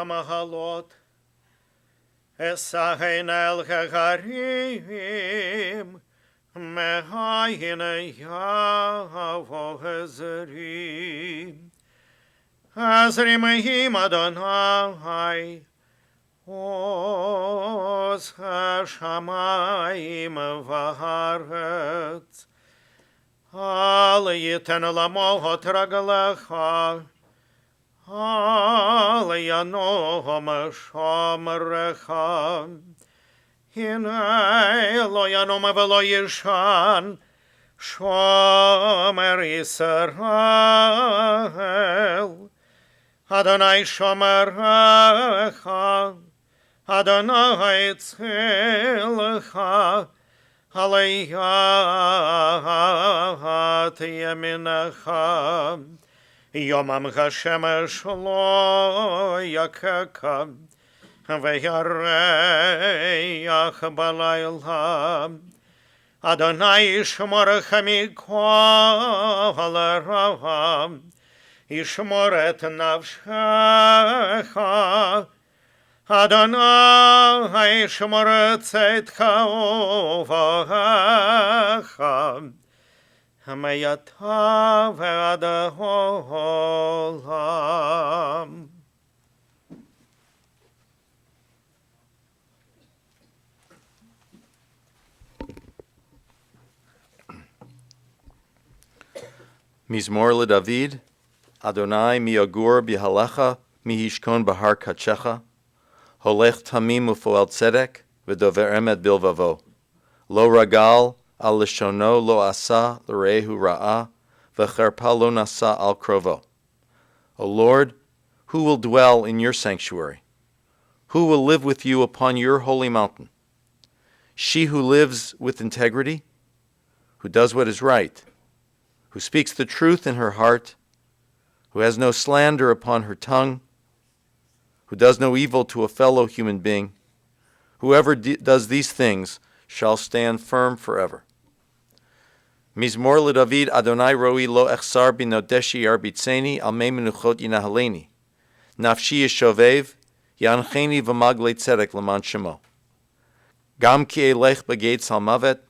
המהלות, אסעין אל הגרים, מאין יבוא עזרי. עזרי מהם אדוני, עוז השמים והארץ. אל ייתן למות רגלך, אל ינום שומרך. הנה לא ינום ולא ישן, שומר ישראל. אדוני שומרך, אדוני צילך, עליית ימינך. יומם כשמש לא יכך, וירח בלילה. אדוני ישמורך מכל רע, ישמור את נפשך. אדוני ישמור צאתך ובואך, מעתה ועד העולם. מזמור לדוד. אדוני מי יגור בהלך, מי ישכון בהר קדשך. הולך תמים ופועל צדק, ודובר אמת בלבבו. לא רגל על לשונו, לא עשה לרעהו רעה, וחרפה לא נשא על קרובו. O Lord, who will dwell in your sanctuary? Who will live with you upon your holy mountain? She who lives with integrity, who does what is right, who speaks the truth in her heart, who has no slander upon her tongue, who does no evil to a fellow human being. Whoever does these things shall stand firm forever. Mizmor LeDavid, Adonai roi lo echsar binodeshi yarbitzeni, al mei menuchot yinahaleni. Nafshi yeshovev, yancheni v'magle tzedek leman shemo. Gam ki elech b'gates halmavet,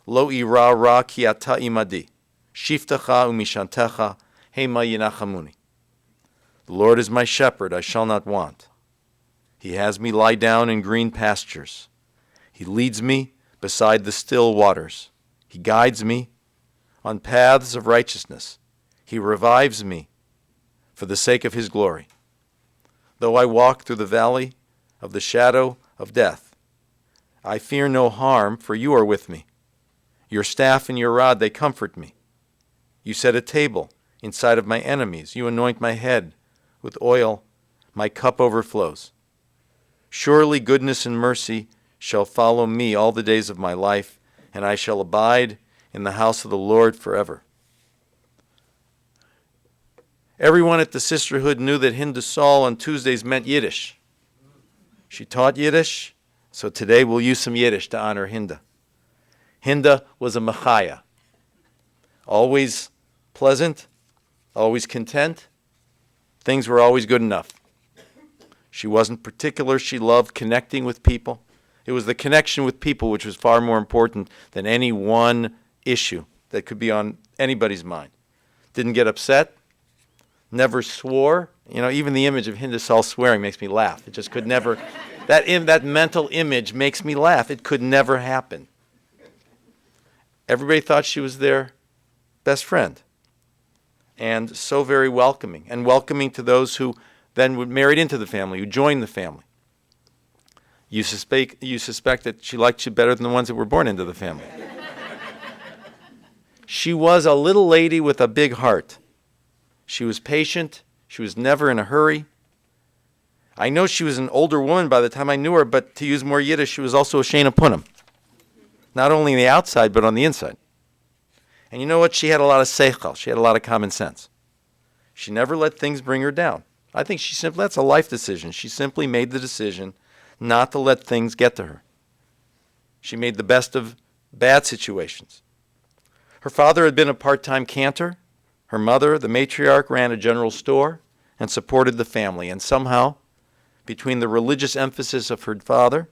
lo ira ra ki ata imadi. Shiftecha umishantecha, hema yinachamuni. The Lord is my shepherd, I shall not want. He has me lie down in green pastures. He leads me beside the still waters. He guides me on paths of righteousness. He revives me for the sake of his glory. Though I walk through the valley of the shadow of death, I fear no harm, for you are with me. Your staff and your rod, they comfort me. You set a table inside of my enemies. You anoint my head with oil, my cup overflows. Surely goodness and mercy shall follow me all the days of my life, and I shall abide in the house of the Lord forever. Everyone at the sisterhood knew that Hinda Saul on Tuesdays meant Yiddish. She taught Yiddish, so today we'll use some Yiddish to honor Hinda. Hinda was a machaya, always pleasant, always content. Things were always good enough. She wasn't particular. She loved connecting with people. It was the connection with people which was far more important than any one issue that could be on anybody's mind. Didn't get upset, never swore. You know, even the image of Hinda Saul swearing makes me laugh. It just could never, that mental image makes me laugh. It could never happen. Everybody thought she was their best friend. And so very welcoming, and welcoming to those who then would married into the family, who joined the family. You suspect that she liked you better than the ones that were born into the family. She was a little lady with a big heart. She was patient. She was never in a hurry. I know she was an older woman by the time I knew her, but to use more Yiddish, she was also a Shana Punim. Not only on the outside, but on the inside. And you know what? She had a lot of seichel. She had a lot of common sense. She never let things bring her down. I think that's a life decision. She simply made the decision not to let things get to her. She made the best of bad situations. Her father had been a part-time cantor. Her mother, the matriarch, ran a general store and supported the family. And somehow, between the religious emphasis of her father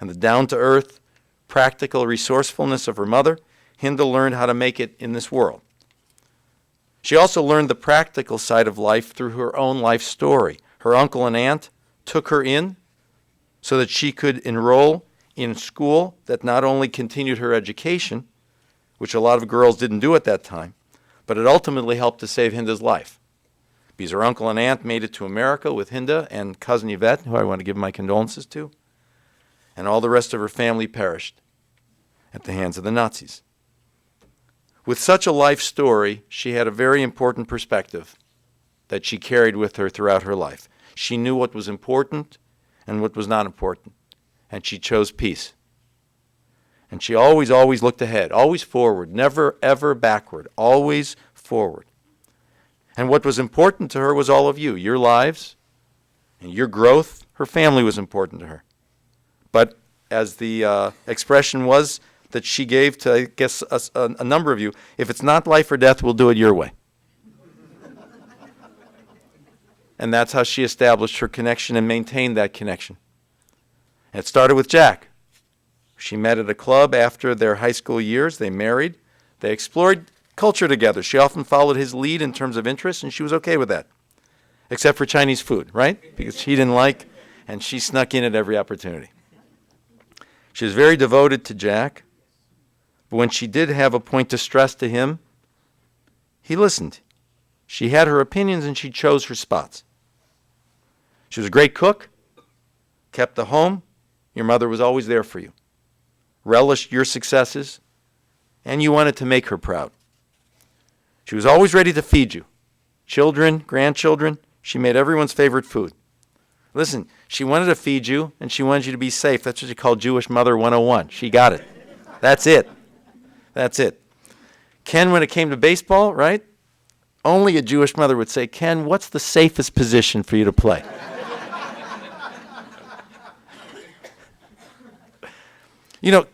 and the down-to-earth, practical resourcefulness of her mother, Hinda learned how to make it in this world. She also learned the practical side of life through her own life story. Her uncle and aunt took her in so that she could enroll in school that not only continued her education, which a lot of girls didn't do at that time, but it ultimately helped to save Hinda's life. Because her uncle and aunt made it to America with Hinda and cousin Yvette, who I want to give my condolences to, and all the rest of her family perished at the hands of the Nazis. With such a life story, she had a very important perspective that she carried with her throughout her life. She knew what was important and what was not important, and she chose peace. And she always looked ahead, always forward, never, ever backward, always forward. And what was important to her was all of you, your lives and your growth. Her family was important to her. But as the expression was that she gave to, I guess, a number of you, if it's not life or death, we'll do it your way. And that's how she established her connection and maintained that connection. And it started with Jack. She met at a club after their high school years. They married. They explored culture together. She often followed his lead in terms of interest, and she was okay with that, except for Chinese food, right? Because she didn't like, and she snuck in at every opportunity. She was very devoted to Jack, but when she did have a point to stress to him, he listened. She had her opinions, and she chose her spots. She was a great cook, kept the home. Your mother was always there for you, relished your successes, and you wanted to make her proud. She was always ready to feed you. Children, grandchildren, she made everyone's favorite food. Listen, she wanted to feed you, and she wanted you to be safe. That's what you call Jewish Mother 101. She got it. That's it. That's it. Ken, when it came to baseball, right? Only a Jewish mother would say, Ken, what's the safest position for you to play? You know,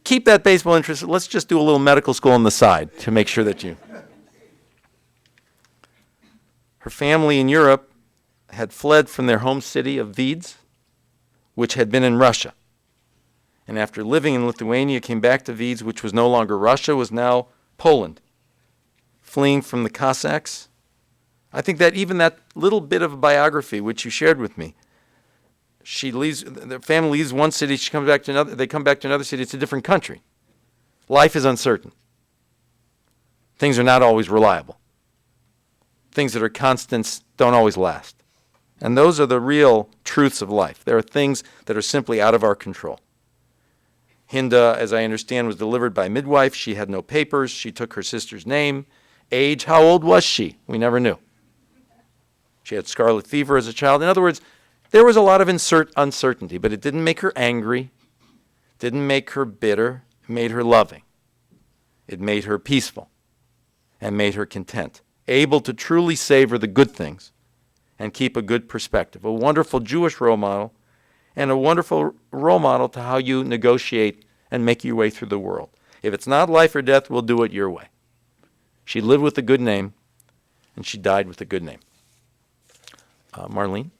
keep that baseball interest. Let's just do a little medical school on the side to make sure that you... Her family in Europe had fled from their home city of Vidz, which had been in Russia. And after living in Lithuania, came back to Vidz, which was no longer Russia, was now Poland, fleeing from the Cossacks. I think that even that little bit of a biography, which you shared with me, she leaves, the family leaves one city, she comes back to another, they come back to another city, it's a different country. Life is uncertain. Things are not always reliable. Things that are constants don't always last. And those are the real truths of life. There are things that are simply out of our control. Hinda, as I understand, was delivered by a midwife. She had no papers. She took her sister's name. Age, how old was she? We never knew. She had scarlet fever as a child. In other words, there was a lot of uncertainty, but it didn't make her angry, didn't make her bitter, it made her loving. It made her peaceful and made her content, able to truly savor the good things and keep a good perspective. A wonderful Jewish role model and a wonderful role model to how you negotiate and make your way through the world. If it's not life or death, we'll do it your way. She lived with a good name, and she died with a good name. Marlene?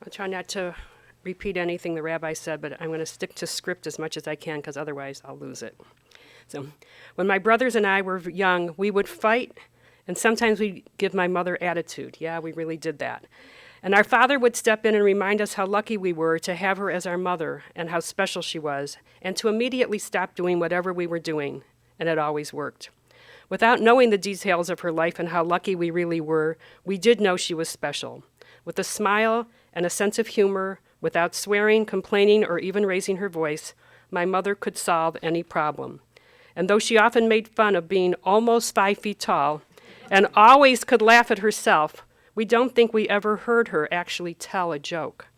I'll try not to repeat anything the rabbi said, but I'm going to stick to script as much as I can because otherwise I'll lose it. So when my brothers and I were young, we would fight, and sometimes we'd give my mother attitude. Yeah, we really did that. And our father would step in and remind us how lucky we were to have her as our mother and how special she was, and to immediately stop doing whatever we were doing, and it always worked. Without knowing the details of her life and how lucky we really were, we did know she was special. With a smile and a sense of humor, without swearing, complaining, or even raising her voice, my mother could solve any problem. And though she often made fun of being almost 5 feet tall and always could laugh at herself, we don't think we ever heard her actually tell a joke.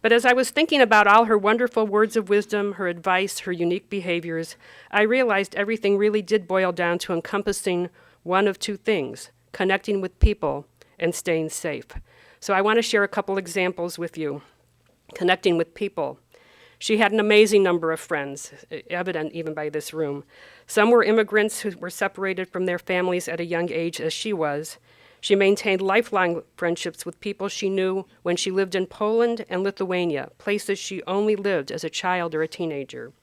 But as I was thinking about all her wonderful words of wisdom, her advice, her unique behaviors, I realized everything really did boil down to encompassing one of two things: connecting with people and staying safe. So I want to share a couple examples with you, connecting with people. She had an amazing number of friends, evident even by this room. Some were immigrants who were separated from their families at a young age, as she was. She maintained lifelong friendships with people she knew when she lived in Poland and Lithuania, places she only lived as a child or a teenager.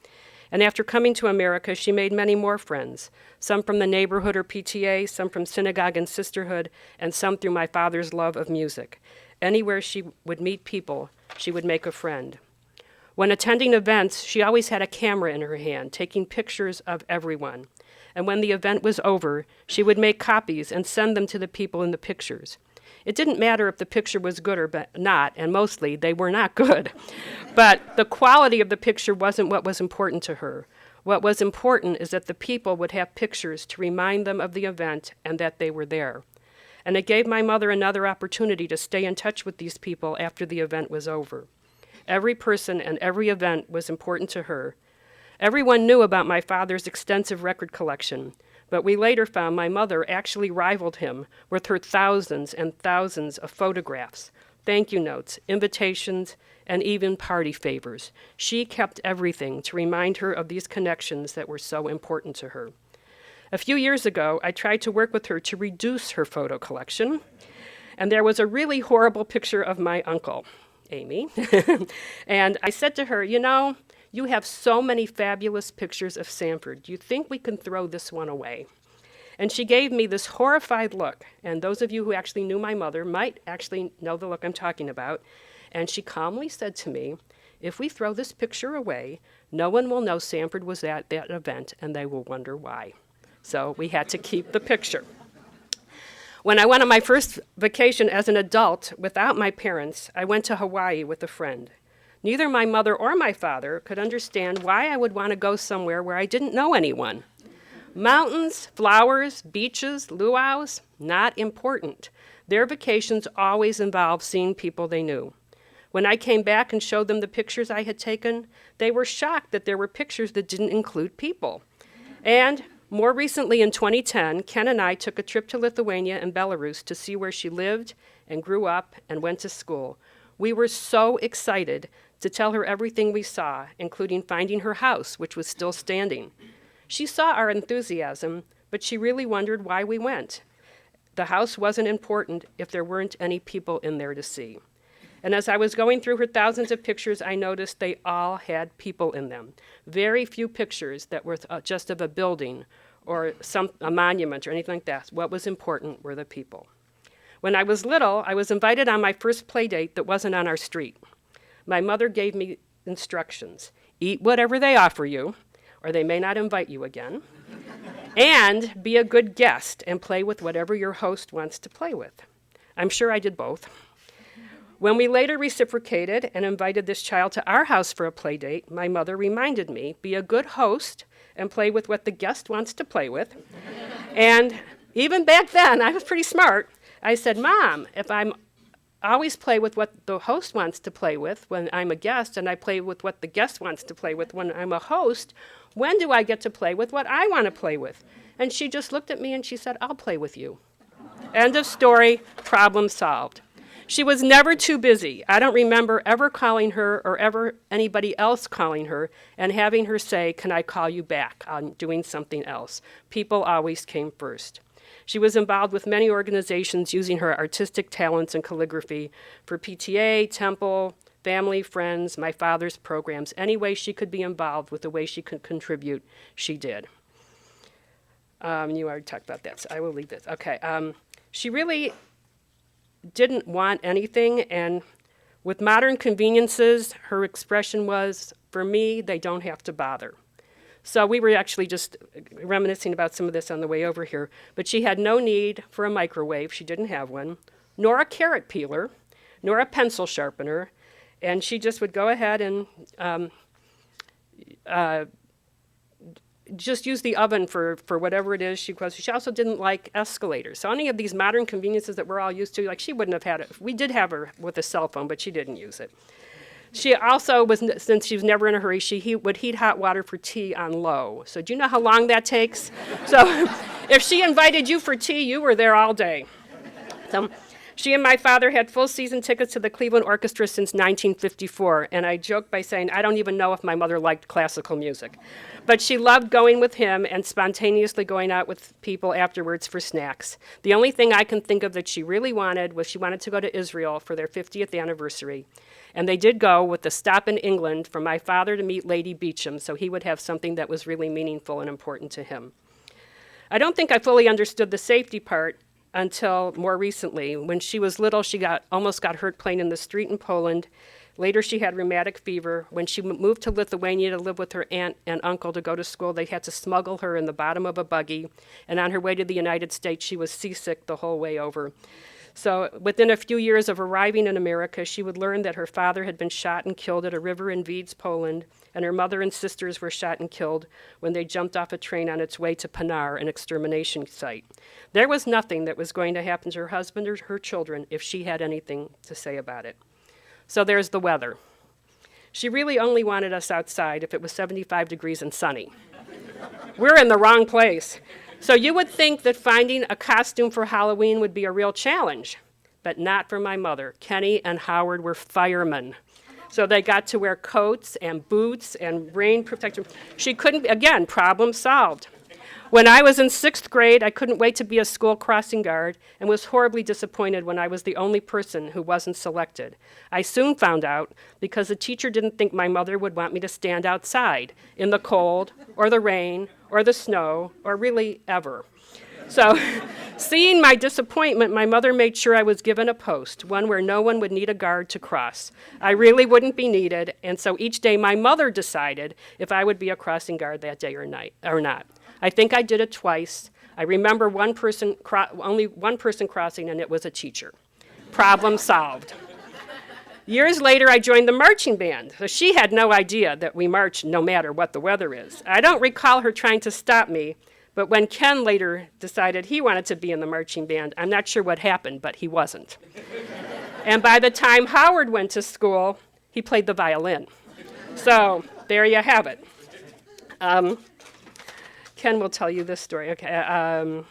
And after coming to America, she made many more friends, some from the neighborhood or PTA, some from synagogue and sisterhood, and some through my father's love of music. Anywhere she would meet people, she would make a friend. When attending events, she always had a camera in her hand, taking pictures of everyone. And when the event was over, she would make copies and send them to the people in the pictures. It didn't matter if the picture was good or not, and mostly they were not good. But the quality of the picture wasn't what was important to her. What was important is that the people would have pictures to remind them of the event and that they were there. And it gave my mother another opportunity to stay in touch with these people after the event was over. Every person and every event was important to her. Everyone knew about my father's extensive record collection, but we later found my mother actually rivaled him with her thousands and thousands of photographs, thank you notes, invitations, and even party favors. She kept everything to remind her of these connections that were so important to her. A few years ago, I tried to work with her to reduce her photo collection, and there was a really horrible picture of my uncle, Amy, and I said to her, you have so many fabulous pictures of Sanford. Do you think we can throw this one away? And she gave me this horrified look, and those of you who actually knew my mother might actually know the look I'm talking about. And she calmly said to me, if we throw this picture away, no one will know Sanford was at that event, and they will wonder why. So we had to keep the picture. When I went on my first vacation as an adult without my parents, I went to Hawaii with a friend. Neither my mother or my father could understand why I would want to go somewhere where I didn't know anyone. Mountains, flowers, beaches, luau's, not important. Their vacations always involved seeing people they knew. When I came back and showed them the pictures I had taken, they were shocked that there were pictures that didn't include people. And more recently, in 2010, Ken and I took a trip to Lithuania and Belarus to see where she lived and grew up and went to school. We were so excited to tell her everything we saw, including finding her house, which was still standing. She saw our enthusiasm, but she really wondered why we went. The house wasn't important if there weren't any people in there to see. And as I was going through her thousands of pictures, I noticed they all had people in them. Very few pictures that were just of a building or a monument or anything like that. What was important were the people. When I was little, I was invited on my first play date that wasn't on our street. My mother gave me instructions. Eat whatever they offer you, or they may not invite you again. And be a good guest and play with whatever your host wants to play with. I'm sure I did both. When we later reciprocated and invited this child to our house for a play date, my mother reminded me, be a good host and play with what the guest wants to play with. And even back then, I was pretty smart. I said, Mom, if I'm always play with what the host wants to play with when I'm a guest, and I play with what the guest wants to play with when I'm a host, when do I get to play with what I want to play with? And she just looked at me and she said, I'll play with you. End of story, problem solved. She was never too busy. I don't remember ever calling her or ever anybody else calling her and having her say, can I call you back? I'm doing something else. People always came first. She was involved with many organizations using her artistic talents and calligraphy for PTA, Temple, family, friends, my father's programs. Any way she could be involved with the way she could contribute, she did. You already talked about that, so I will leave this. Okay. She really didn't want anything, and with modern conveniences, her expression was, for me, they don't have to bother. So we were actually just reminiscing about some of this on the way over here, but she had no need for a microwave, she didn't have one, nor a carrot peeler, nor a pencil sharpener, and she just would go ahead and just use the oven for whatever it is she was. She also didn't like escalators. So any of these modern conveniences that we're all used to, like she wouldn't have had it. We did have her with a cell phone, but she didn't use it. She also was, since she was never in a hurry, she would heat hot water for tea on low. So do you know how long that takes? So if she invited you for tea, you were there all day. So She and my father had full season tickets to the Cleveland Orchestra since 1954, and I joke by saying I don't even know if my mother liked classical music. But she loved going with him and spontaneously going out with people afterwards for snacks. The only thing I can think of that she really wanted was she wanted to go to Israel for their 50th anniversary. And they did go with the stop in England for my father to meet Lady Beecham, so he would have something that was really meaningful and important to him. I don't think I fully understood the safety part until more recently. When she was little, she almost got hurt playing in the street in Poland. Later, she had rheumatic fever. When she moved to Lithuania to live with her aunt and uncle to go to school, they had to smuggle her in the bottom of a buggy. And on her way to the United States, she was seasick the whole way over. So within a few years of arriving in America, she would learn that her father had been shot and killed at a river in Wiedz, Poland, and her mother and sisters were shot and killed when they jumped off a train on its way to Pinar, an extermination site. There was nothing that was going to happen to her husband or her children if she had anything to say about it. So there's the weather. She really only wanted us outside if it was 75 degrees and sunny. We're in the wrong place. So you would think that finding a costume for Halloween would be a real challenge, but not for my mother. Kenny and Howard were firemen. So they got to wear coats and boots and rain protection. She couldn't, again, problem solved. When I was in 6th grade, I couldn't wait to be a school crossing guard and was horribly disappointed when I was the only person who wasn't selected. I soon found out because the teacher didn't think my mother would want me to stand outside in the cold or the rain or the snow or really ever. So seeing my disappointment, my mother made sure I was given a post, one where no one would need a guard to cross. I really wouldn't be needed, and so each day my mother decided if I would be a crossing guard that day or not. I think I did it twice. I remember only one person crossing, and it was a teacher. Problem solved. Years later, I joined the marching band. So she had no idea that we march no matter what the weather is. I don't recall her trying to stop me, but when Ken later decided he wanted to be in the marching band, I'm not sure what happened, but he wasn't. And by the time Howard went to school, he played the violin. So there you have it. Ken will tell you this story. Okay.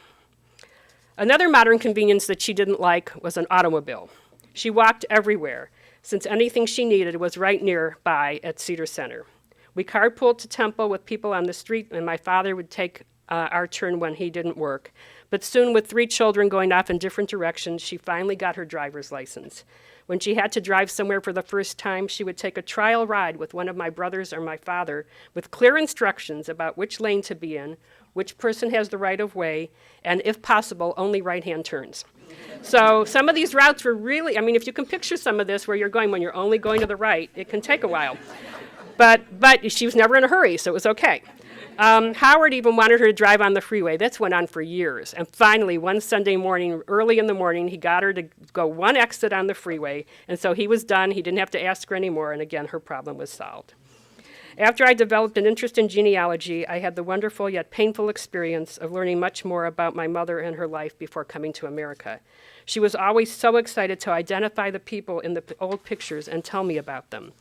Another modern convenience that she didn't like was an automobile. She walked everywhere, since anything she needed was right nearby at Cedar Center. We carpooled to Temple with people on the street, and my father would take our turn when he didn't work. But soon, with 3 children going off in different directions, she finally got her driver's license. When she had to drive somewhere for the first time, she would take a trial ride with one of my brothers or my father with clear instructions about which lane to be in, which person has the right of way, and if possible, only right-hand turns. So some of these routes were really, if you can picture some of this where you're going when you're only going to the right, it can take a while. But she was never in a hurry, so it was okay. Howard even wanted her to drive on the freeway. This went on for years. And finally, one Sunday morning, early in the morning, he got her to go one exit on the freeway. And so he was done. He didn't have to ask her anymore. And again, her problem was solved. After I developed an interest in genealogy, I had the wonderful yet painful experience of learning much more about my mother and her life before coming to America. She was always so excited to identify the people in the old pictures and tell me about them.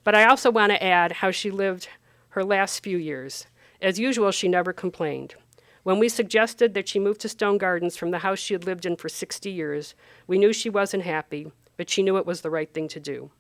But I also want to add how she lived her last few years. As usual, she never complained. When we suggested that she move to Stone Gardens from the house she had lived in for 60 years, we knew she wasn't happy, but she knew it was the right thing to do.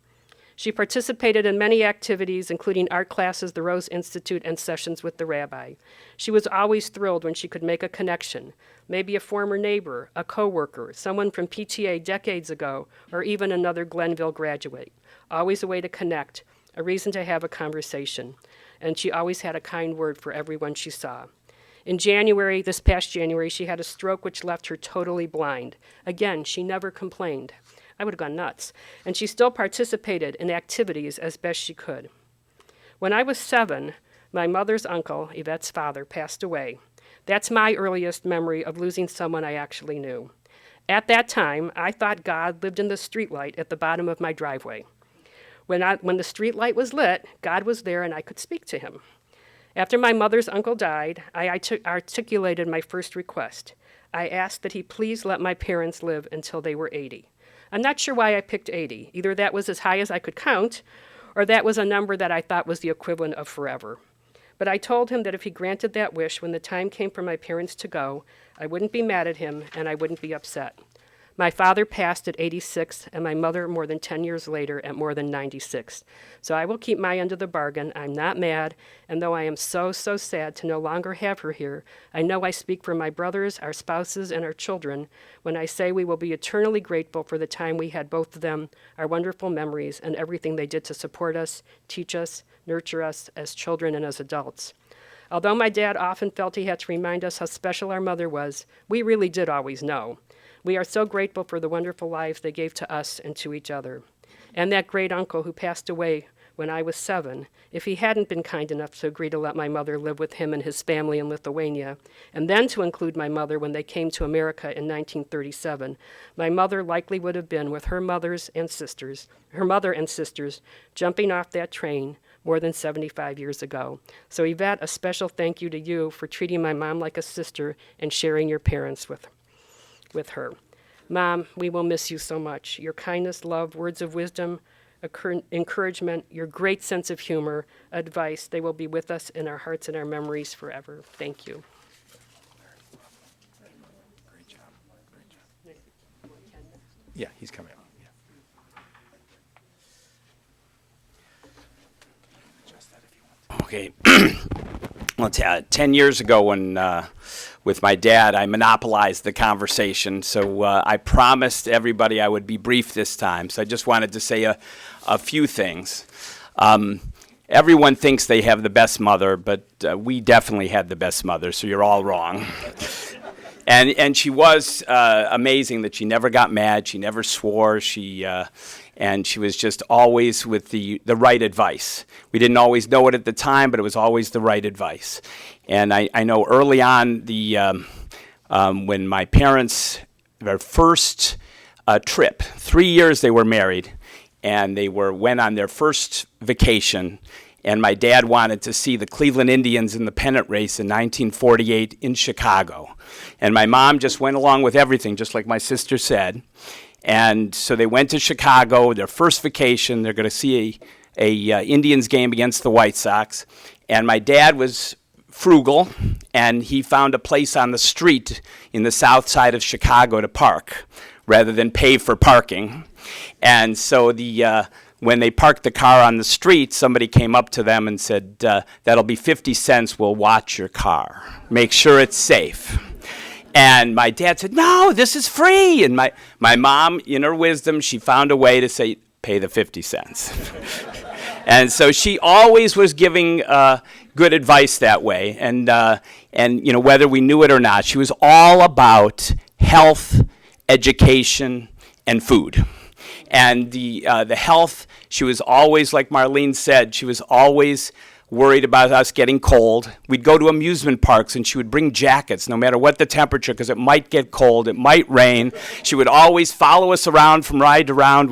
She participated in many activities, including art classes, the Rose Institute, and sessions with the rabbi. She was always thrilled when she could make a connection, maybe a former neighbor, a coworker, someone from PTA decades ago, or even another Glenville graduate. Always a way to connect, a reason to have a conversation. And she always had a kind word for everyone she saw. In January, this past January, she had a stroke which left her totally blind. Again, she never complained. I would have gone nuts. And she still participated in activities as best she could. When I was 7, my mother's uncle, Yvette's father, passed away. That's my earliest memory of losing someone I actually knew. At that time, I thought God lived in the streetlight at the bottom of my driveway. When the street light was lit, God was there and I could speak to him. After my mother's uncle died, I articulated my first request. I asked that he please let my parents live until they were 80. I'm not sure why I picked 80. Either that was as high as I could count, or that was a number that I thought was the equivalent of forever. But I told him that if he granted that wish when the time came for my parents to go, I wouldn't be mad at him and I wouldn't be upset. My father passed at 86, and my mother more than 10 years later at more than 96. So I will keep my end of the bargain. I'm not mad, and though I am so sad to no longer have her here, I know I speak for my brothers, our spouses, and our children when I say we will be eternally grateful for the time we had both of them, our wonderful memories, and everything they did to support us, teach us, nurture us as children and as adults. Although my dad often felt he had to remind us how special our mother was, we really did always know. We are so grateful for the wonderful lives they gave to us and to each other. And that great uncle who passed away when I was 7, if he hadn't been kind enough to agree to let my mother live with him and his family in Lithuania, and then to include my mother when they came to America in 1937, my mother likely would have been with her mother and sisters, jumping off that train more than 75 years ago. So Yvette, a special thank you to you for treating my mom like a sister and sharing your parents with her. Mom, we will miss you so much. Your kindness, love, words of wisdom, encouragement, your great sense of humor, advice, they will be with us in our hearts and our memories forever. Thank you. Great job. Yeah, he's coming up. Okay. Well, 10 years ago when with my dad, I monopolized the conversation. So I promised everybody I would be brief this time. So I just wanted to say a few things. Everyone thinks they have the best mother, but we definitely had the best mother, so you're all wrong. And she was amazing that she never got mad, she never swore, and she was just always with the right advice. We didn't always know it at the time, but it was always the right advice. And I know early on, when my parents, their first trip, 3 years they were married, and they went on their first vacation, and my dad wanted to see the Cleveland Indians in the pennant race in 1948 in Chicago. And my mom just went along with everything, just like my sister said. And so they went to Chicago, their first vacation. They're going to see a Indians game against the White Sox. And my dad was frugal, and he found a place on the street in the south side of Chicago to park, rather than pay for parking. And so when they parked the car on the street, somebody came up to them and said, that'll be 50 cents, we'll watch your car. Make sure it's safe. And my dad said, no, this is free. And my mom, in her wisdom, she found a way to say, pay the 50 cents. And so she always was giving good advice that way. And you know, whether we knew it or not, she was all about health, education, and food. And the health, she was always, like Marlene said, she was always worried about us getting cold. We'd go to amusement parks, and she would bring jackets, no matter what the temperature, because it might get cold, it might rain. She would always follow us around from ride to ride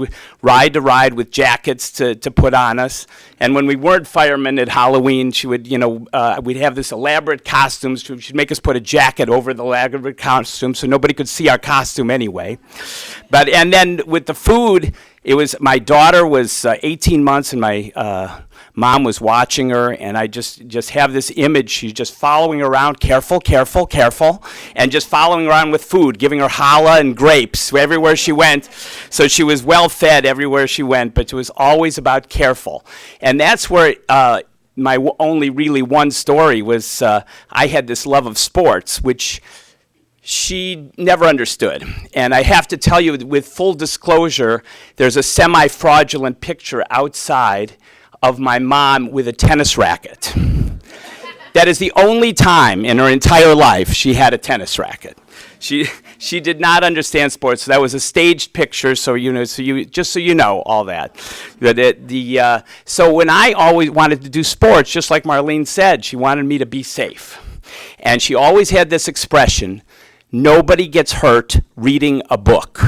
with jackets to put on us. And when we weren't firemen at Halloween, she would, we'd have this elaborate costumes. She'd make us put a jacket over the elaborate costume so nobody could see our costume anyway. And then with the food, it was, my daughter was 18 months, and my mom was watching her, and I just have this image. She's just following her around, careful, and just following her around with food, giving her challah and grapes everywhere she went. So she was well fed everywhere she went, but it was always about careful. And that's where my only really one story was I had this love of sports, which she never understood. And I have to tell you, with full disclosure, there's a semi-fraudulent picture outside of my mom with a tennis racket. That is the only time in her entire life she had a tennis racket. She did not understand sports. So that was a staged picture, so just so you know all that. So when I always wanted to do sports, just like Marlene said, she wanted me to be safe. And she always had this expression, nobody gets hurt reading a book.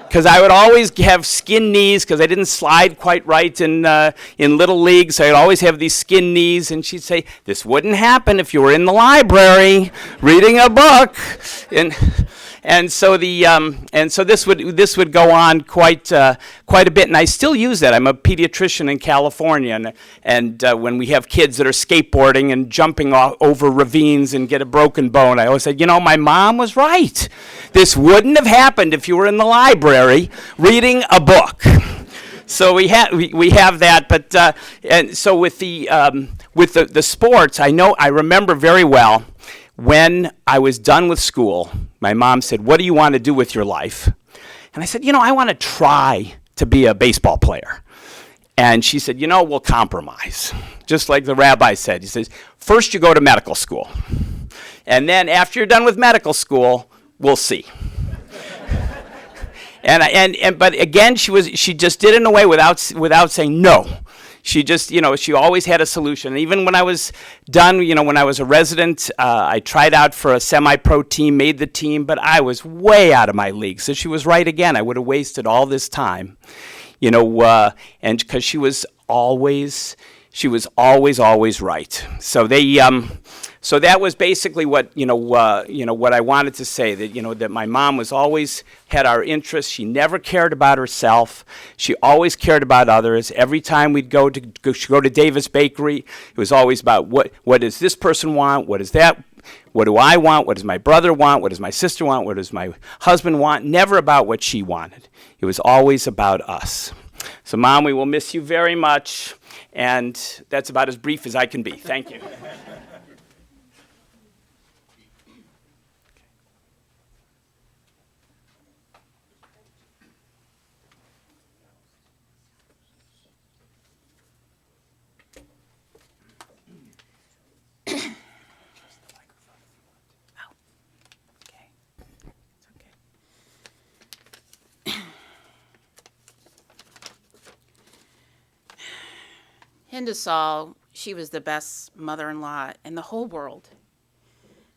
Because I would always have skin knees because I didn't slide quite right in Little League, so I'd always have these skin knees, and she'd say, this wouldn't happen if you were in the library reading a book. And so this would go on quite a bit, and I still use that. I'm a pediatrician in California, and when we have kids that are skateboarding and jumping over ravines and get a broken bone, I always say, my mom was right. This wouldn't have happened if you were in the library reading a book. So we have that, but and so with the sports, I remember very well when I was done with school. My mom said, "What do you want to do with your life?" And I said, I want to try to be a baseball player. And she said, we'll compromise, just like the rabbi said. He says, first you go to medical school, and then after you're done with medical school, we'll see. But again, she just did it in a way without saying no. She just, she always had a solution. And even when I was done, when I was a resident, I tried out for a semi-pro team, made the team, but I was way out of my league. So she was right again. I would have wasted all this time, and because she was always right. So that was basically what what I wanted to say, that that my mom was always had our interests. She never cared about herself. She always cared about others. Every time we'd go to Davis Bakery, it was always about what does this person want? What is that? What do I want? What does my brother want? What does my sister want? What does my husband want? Never about what she wanted. It was always about us. So, Mom, we will miss you very much, and that's about as brief as I can be. Thank you. Hinda Saul, she was the best mother-in-law in the whole world.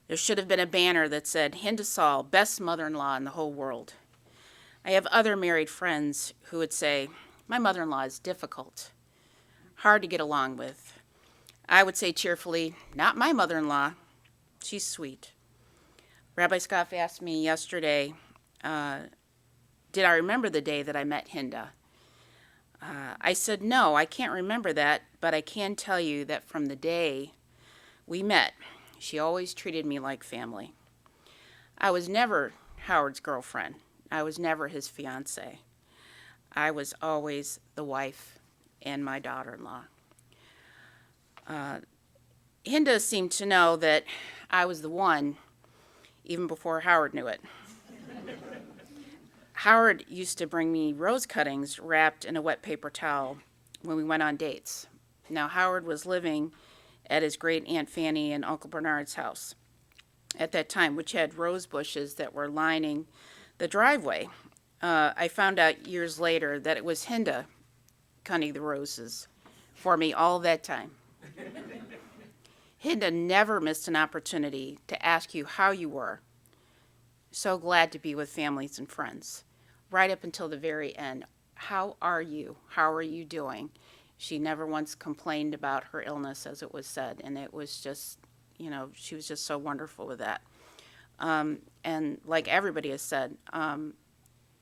There should have been a banner that said, Hinda Saul, best mother-in-law in the whole world. I have other married friends who would say, my mother-in-law is difficult, hard to get along with. I would say cheerfully, not my mother-in-law. She's sweet. Rabbi Scoff asked me yesterday, did I remember the day that I met Hinda? I said, no, I can't remember that, but I can tell you that from the day we met, she always treated me like family. I was never Howard's girlfriend. I was never his fiance. I was always the wife and my daughter-in-law. Hinda seemed to know that I was the one even before Howard knew it. Howard used to bring me rose cuttings wrapped in a wet paper towel when we went on dates. Now, Howard was living at his great Aunt Fanny and Uncle Bernard's house at that time, which had rose bushes that were lining the driveway. I found out years later that it was Hinda cutting the roses for me all that time. Hinda never missed an opportunity to ask you how you were. So glad to be with families and friends. Right up until the very end. How are you? How are you doing? She never once complained about her illness, as it was said, and it was just, she was just so wonderful with that. And like everybody has said,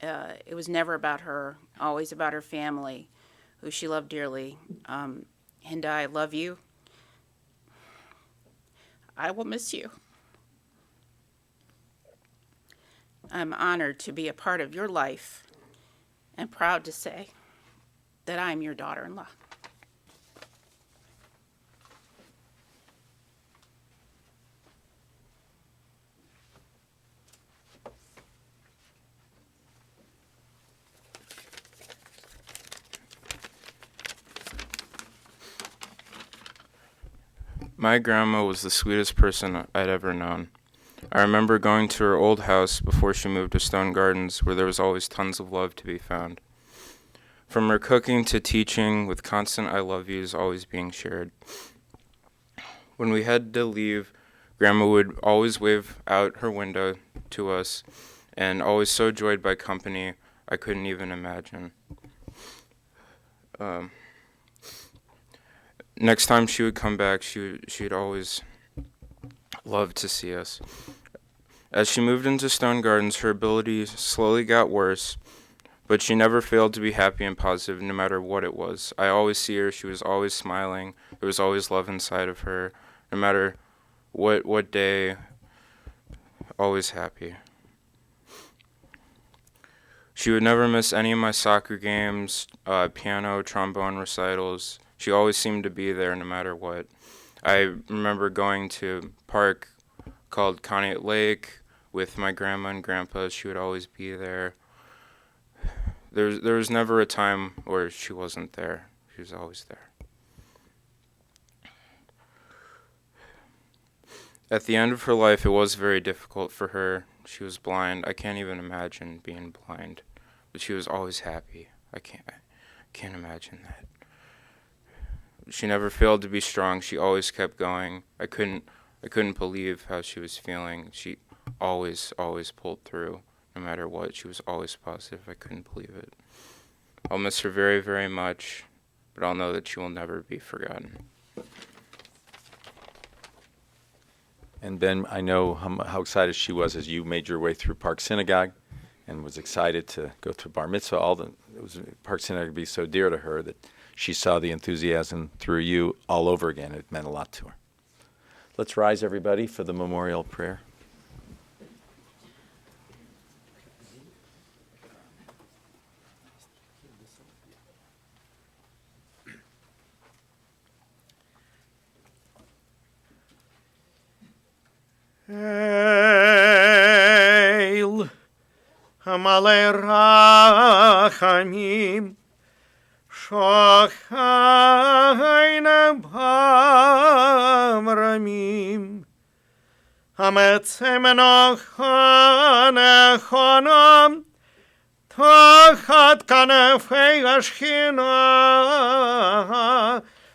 it was never about her, always about her family, who she loved dearly. Hinda, I love you. I will miss you. I'm honored to be a part of your life and proud to say that I'm your daughter-in-law. My grandma was the sweetest person I'd ever known. I remember going to her old house before she moved to Stone Gardens, where there was always tons of love to be found. From her cooking to teaching, with constant I love yous always being shared. When we had to leave, Grandma would always wave out her window to us, and always so joyed by company I couldn't even imagine. Next time she would come back, she'd always love to see us. As she moved into Stone Gardens, her ability slowly got worse, but she never failed to be happy and positive no matter what it was. I always see her, she was always smiling, there was always love inside of her, no matter what day, always happy. She would never miss any of my soccer games, piano, trombone recitals. She always seemed to be there no matter what. I remember going to a park called Conneaut Lake with my grandma and grandpa. She would always be there. There was never a time where she wasn't there. She was always there. At the end of her life, it was very difficult for her. She was blind. I can't even imagine being blind. But she was always happy. I can't imagine that. She never failed to be strong. She always kept going. I couldn't believe how she was feeling. She always pulled through, no matter what. She was always positive. I couldn't believe it. I'll miss her very, very much, but I'll know that she will never be forgotten. And Ben, I know how excited she was as you made your way through Park Synagogue and was excited to go to Bar Mitzvah. Park Synagogue would be so dear to her that she saw the enthusiasm through you all over again. It meant a lot to her. Let's rise, everybody, for the memorial prayer. Hail, Malei Rachamim, Shochayna Bamramim, Hametzemeno Chanechonam, Tachat Kanefei Ashchina,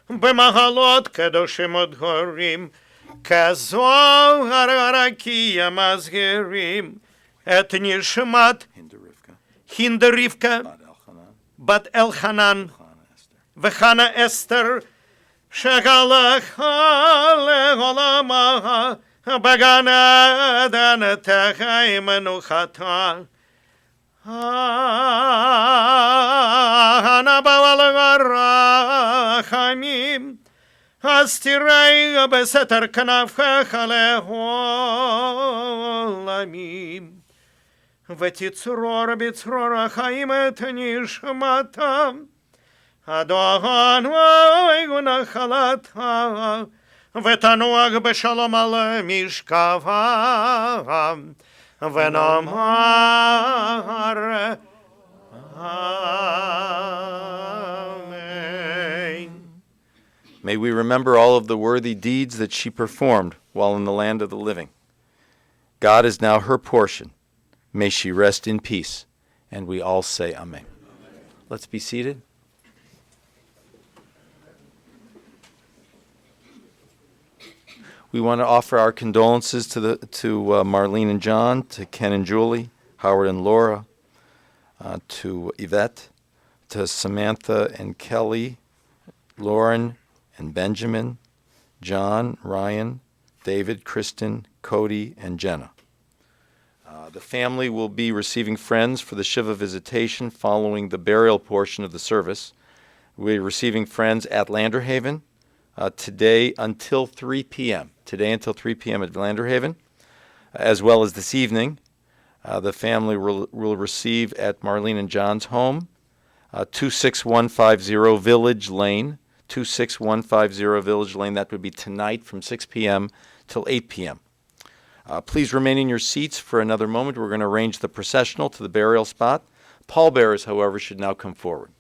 B'mahalot Kedoshim Odhorim, Kazohar Arakia Mazgerim, Et Nishmat Hinda Rivka Bat Elchanan Vechana Esther Shegalach Leholamaha Bagana Dan Techai Menuchata Hanabawalgarachamim Astirai beseter kanavcha leholamim. Vetitzror bitzror chaim et nishmatam. Adon vaiguna chalata. Vetanuag beshalom al mishkavam. Venamar. May we remember all of the worthy deeds that she performed while in the land of the living. God is now her portion. May she rest in peace. And we all say Amen. Let's be seated. We want to offer our condolences to Marlene and John, to Ken and Julie, Howard and Laura, to Yvette, to Samantha and Kelly, Lauren and Benjamin, John, Ryan, David, Kristen, Cody, and Jenna. The family will be receiving friends for the Shiva visitation following the burial portion of the service. We're receiving friends at Landerhaven today until 3 p.m. Today until 3 p.m. at Landerhaven, as well as this evening. The family will receive at Marlene and John's home, 26150 Village Lane. 26150 Village Lane. That would be tonight from 6 p.m. till 8 p.m. Please remain in your seats for another moment. We're going to arrange the processional to the burial spot. Pallbearers, however, should now come forward.